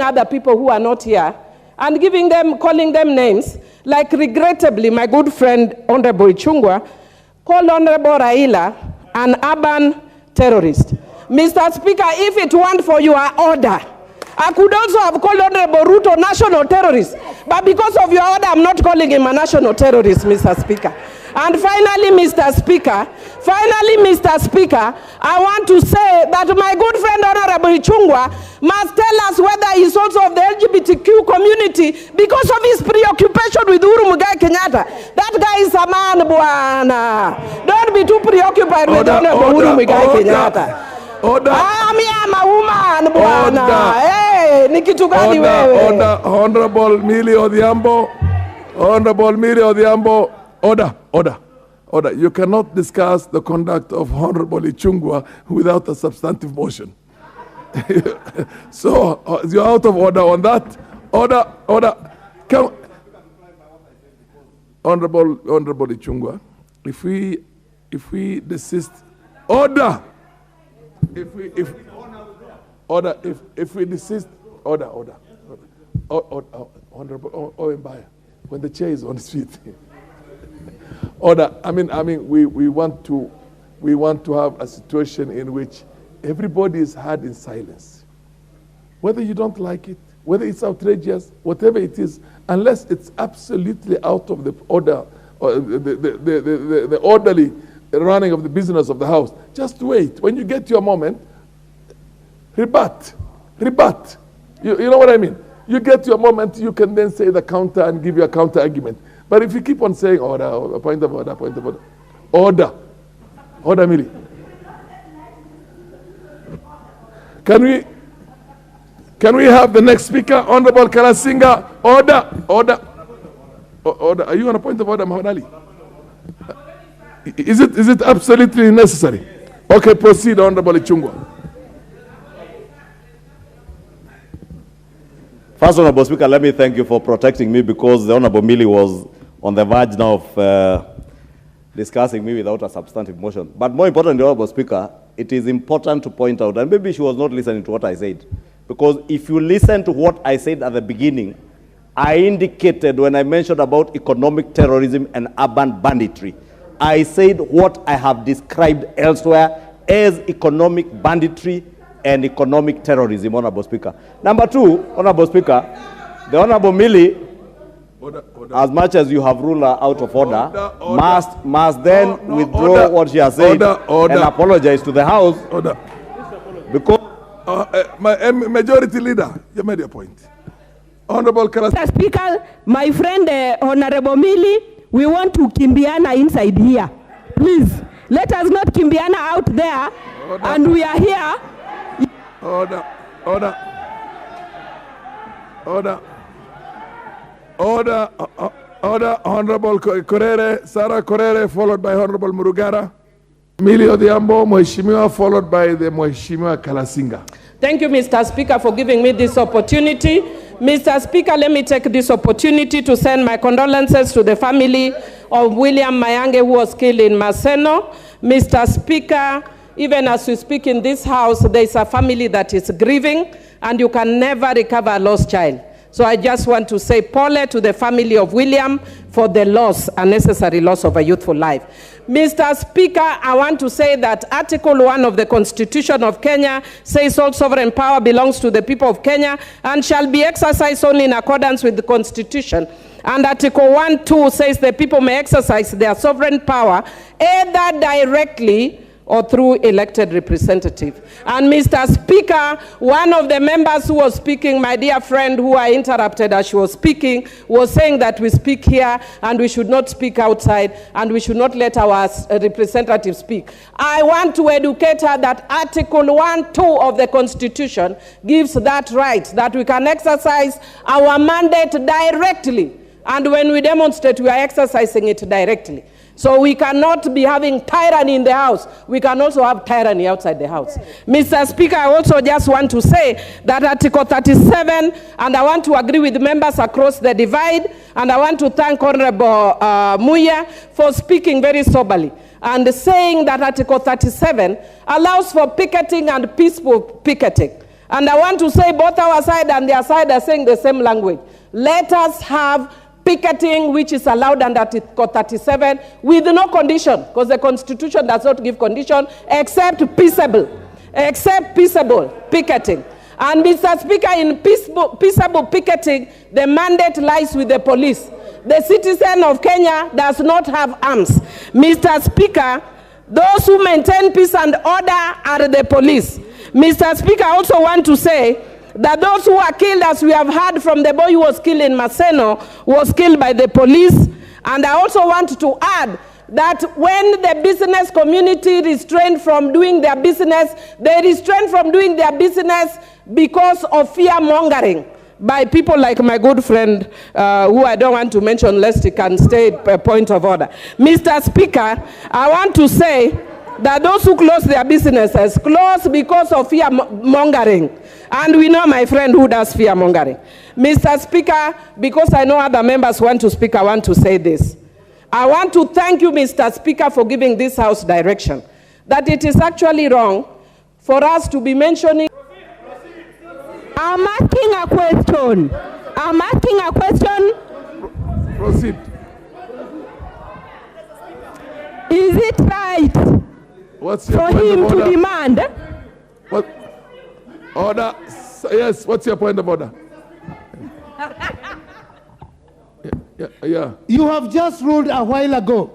Other people who are not here and calling them names, like regrettably my good friend Honorable Ichungwah called Honorable Raila an urban terrorist. Mr. Speaker, if it weren't for your order, I could also have called Honorable Ruto national terrorist, but because of your order, I'm not calling him a national terrorist, Mr. Speaker. And finally, Mr. Speaker, I want to say that my good friend Honorable Ichungwah must tell us whether he's also of the LGBTQ community because of his preoccupation with Uhuru Muigai Kenyatta. That guy is a man, bwana. Don't be too preoccupied with Honorable Uhuru Muigai Kenyatta. Ami am a woman, bwana. Hey, ni kitu gani wewe? Honorable Millie Odhiambo. Honorable Millie Odhiambo. Order. You cannot discuss the conduct of Honorable Ichungwah without a substantive motion. So you're out of order on that. Order. Come. Honorable Ichungwah, if we desist, order. If we desist, order. Honorable Mbaya, when the chair is on his feet. Order. I mean, we want to have a situation in which everybody is heard in silence. Whether you don't like it, whether it's outrageous, whatever it is, unless it's absolutely out of the order, or the orderly running of the business of the house, just wait. When you get your moment, rebut. You know what I mean? You get your moment, you can then say the counter and give your counter argument. But if you keep on saying order, point of order, Millie. Can we have the next speaker, Honorable Kalasinga? Order. Are you on a point of order, Mohammed Ali? Is it absolutely necessary? Okay, proceed, Honorable Ichungwah. First, Honorable Speaker, let me thank you for protecting me, because the Honorable Millie was on the verge now of discussing me without a substantive motion. But more importantly, Honorable Speaker, it is important to point out, and maybe she was not listening to what I said, because if you listen to what I said at the beginning, I indicated when I mentioned about economic terrorism and urban banditry, I said what I have described elsewhere as economic banditry and economic terrorism, Honorable Speaker. Number two, Honorable Speaker, the Honorable Millie, as much as you have ruled her out of order, must then withdraw what she has said and apologize to the House. Because Majority Leader, you made your point. Honorable Mr. Speaker, my friend Honorable Millie, we want to Kimbiana inside here. Please, let us not Kimbiana out there. And we are here. Order, Honorable Sarah Korere, followed by Honorable Murugara. Millie Odhiambo, Mheshimiwa, followed by the Mheshimiwa Kalasinga. Thank you, Mr. Speaker, for giving me this opportunity. Mr. Speaker, let me take this opportunity to send my condolences to the family of William Mayange, who was killed in Maneno. Mr. Speaker, even as we speak in this house, there is a family that is grieving, and you can never recover a lost child. So I just want to say pole to the family of William for the loss, unnecessary loss of a youthful life. Mr. Speaker, I want to say that Article 1 of the Constitution of Kenya says all sovereign power belongs to the people of Kenya and shall be exercised only in accordance with the Constitution. And Article 1(2) says the people may exercise their sovereign power either directly or through elected representative. And Mr. Speaker, one of the members who was speaking, my dear friend who I interrupted as she was speaking, was saying that we speak here and we should not speak outside and we should not let our representatives speak. I want to educate her that Article 1(2) of the Constitution gives that right, that we can exercise our mandate directly. And when we demonstrate, we are exercising it directly. So we cannot be having tyranny in the house. We can also have tyranny outside the house. Mr. Speaker, I also just want to say that Article 37, and I want to agree with members across the divide, and I want to thank Honorable Muya for speaking very soberly. and saying that Article 37 allows for picketing and peaceful picketing. And I want to say both our side and their side are saying the same language. Let us have picketing which is allowed under Article 37 with no condition, because the Constitution does not give condition except peaceable picketing. And Mr. Speaker, in peaceable picketing, the mandate lies with the police. The citizen of Kenya does not have arms. Mr. Speaker, those who maintain peace and order are the police. Mr. Speaker, I also want to say that those who are killed, as we have heard from the boy who was killed in Maneno, was killed by the police. And I also want to add that when the business community restrained from doing their business, they restrained from doing their business because of fear-mongering by people like my good friend, who I don't want to mention lest he can stay a point of order. Mr. Speaker, I want to say that those who close their businesses close because of fear-mongering. And we know my friend who does fear-mongering. Mr. Speaker, because I know other members want to speak, I want to say this. I want to thank you, Mr. Speaker, for giving this House direction that it is actually wrong for us to be mentioning. I'm asking a question. I'm asking a question. Proceed. Is it right What's your for point him of to order? demand? What? Order. Yes, what's your point of order? Yeah. You have just ruled a while ago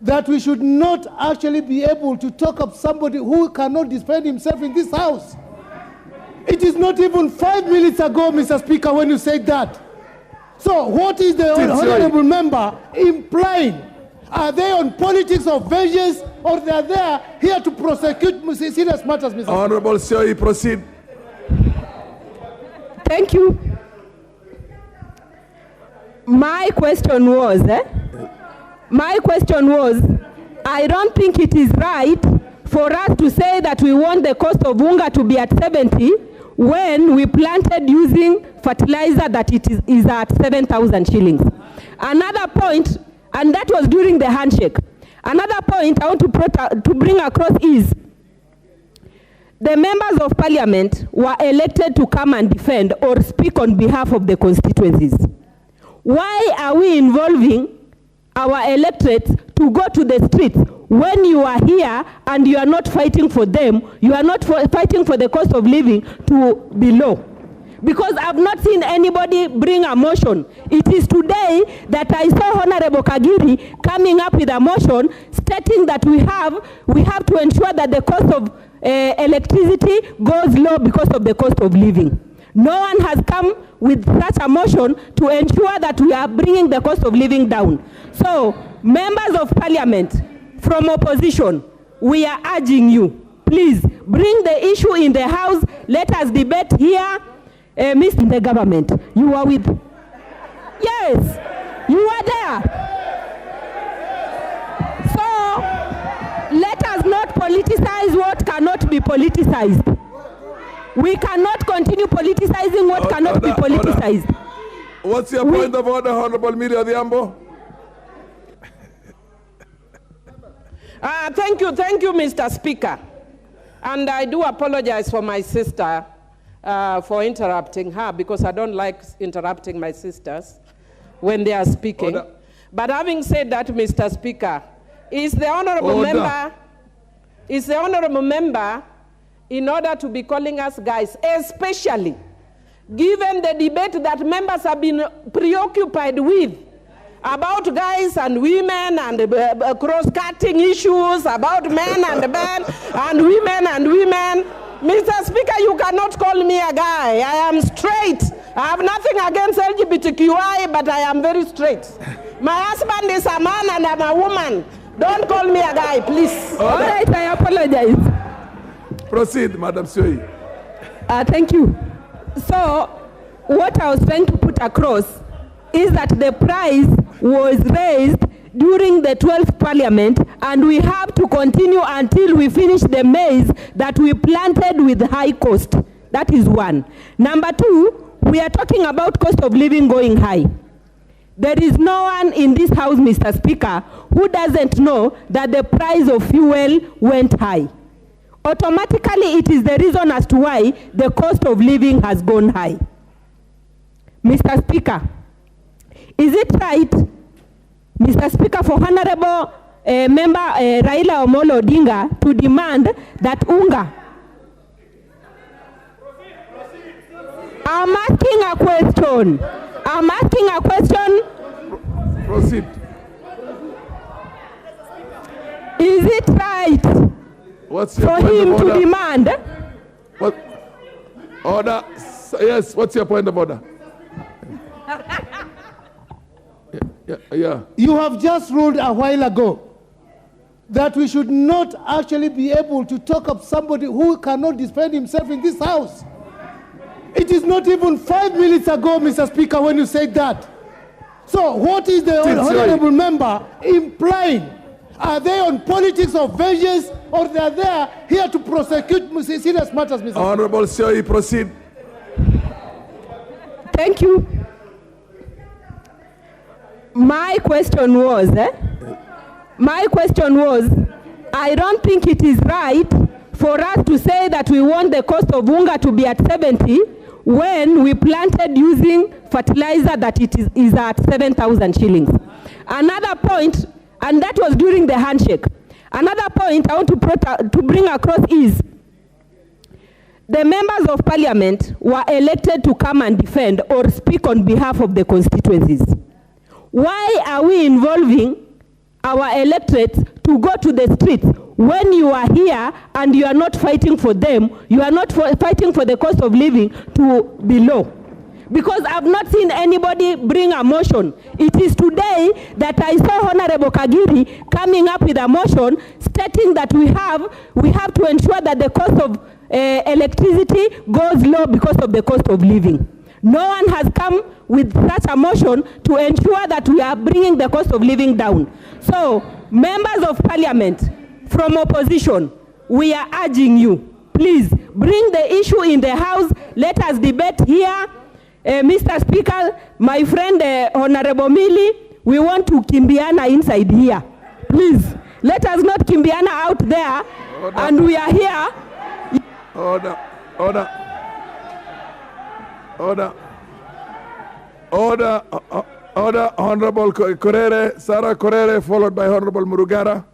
that we should not actually be able to talk of somebody who cannot defend himself in this House. It is not even 5 minutes ago, Mr. Speaker, when you said that. So what is the honorable member implying? Are they on politics of vengeance, or they are there here to prosecute serious matters, Mr. Honorable Sioi, proceed. Thank you. My question was, I don't think it is right for us to say that we want the cost of unga to be at 70 when we planted using fertilizer that it is at 7,000 shillings. Another point, and that was during the handshake. Another point I want to bring across is the members of parliament were elected to come and defend or speak on behalf of the constituencies. Why are we involving our electorates to go to the streets when you are here and you are not fighting for them, you are not fighting for the cost of living to be low? Because I've not seen anybody bring a motion. It is today that I saw Honorable Kagiri coming up with a motion stating that we have to ensure that the cost of electricity goes low because of the cost of living. No one has come with such a motion to ensure that we are bringing the cost of living down. So, members of parliament from opposition, we are urging you, please bring the issue in the House. Let us debate here. Mr. the government, you are with. Yes, you are there. So, let us not politicize what cannot be politicized. We cannot continue politicizing what cannot be politicized. What's your point of order, Honorable Millie Odhiambo? Thank you, Mr. Speaker. And I do apologize for my sister for interrupting her, because I don't like interrupting my sisters when they are speaking. Order. But having said that, Mr. Speaker, is the honorable member in order to be calling us guys, especially given the debate that members have been preoccupied with about guys and women and cross-cutting issues about men and men and women. Mr. Speaker, you cannot call me a guy. I am straight. I have nothing against LGBTQI, but I am very straight. My husband is a man and I'm a woman. Don't call me a guy, please. All right, I apologize. Proceed, Madam Sioi. Thank you. So, what I was trying to put across is that the price was raised during the 12th Parliament, and we have to continue until we finish the maize that we planted with high cost. That is one. Number two, we are talking about cost of living going high. There is no one in this House, Mr. Speaker, who doesn't know that the price of fuel went high. Automatically, it is the reason as to why the cost of living has gone high. Mr. Speaker, is it right, Mr. Speaker, for Honorable Member Raila Amolo Odinga to demand that unga? I'm asking a question. I'm asking a question. Proceed. Is it right What's your for point him of to order? demand? What? Order. Yes, what's your point of order? Yeah. You have just ruled a while ago that we should not actually be able to talk of somebody who cannot defend himself in this house. It is not even 5 minutes ago, Mr. Speaker, when you said that. So what is the honorable member implying? Are they on politics of vengeance, or they are there here to prosecute serious matters, Mr. Honorable Sioi, proceed. Thank you. My question was, I don't think it is right for us to say that we want the cost of unga to be at 70 when we planted using fertilizer that it is at 7,000 shillings. Another point, and that was during the handshake. Another point I want to bring across is the members of parliament were elected to come and defend or speak on behalf of the constituencies. Why are we involving our electorates to go to the streets when you are here and you are not fighting for them? You are not fighting for the cost of living to be low. Because I've not seen anybody bring a motion. It is today that I saw Honorable Kagiri coming up with a motion stating that we have to ensure that the cost of electricity goes low because of the cost of living. No one has come with such a motion to ensure that we are bringing the cost of living down. So, members of parliament from opposition, we are urging you, please bring the issue in the house. Let us debate here. Mr. Speaker, my friend Honorable Millie, we want to Kimbiana inside here. Please, let us not Kimbiana out there. Order. And we are here. Order. Honorable Korere, Sarah Korere, followed by Honorable Murugara.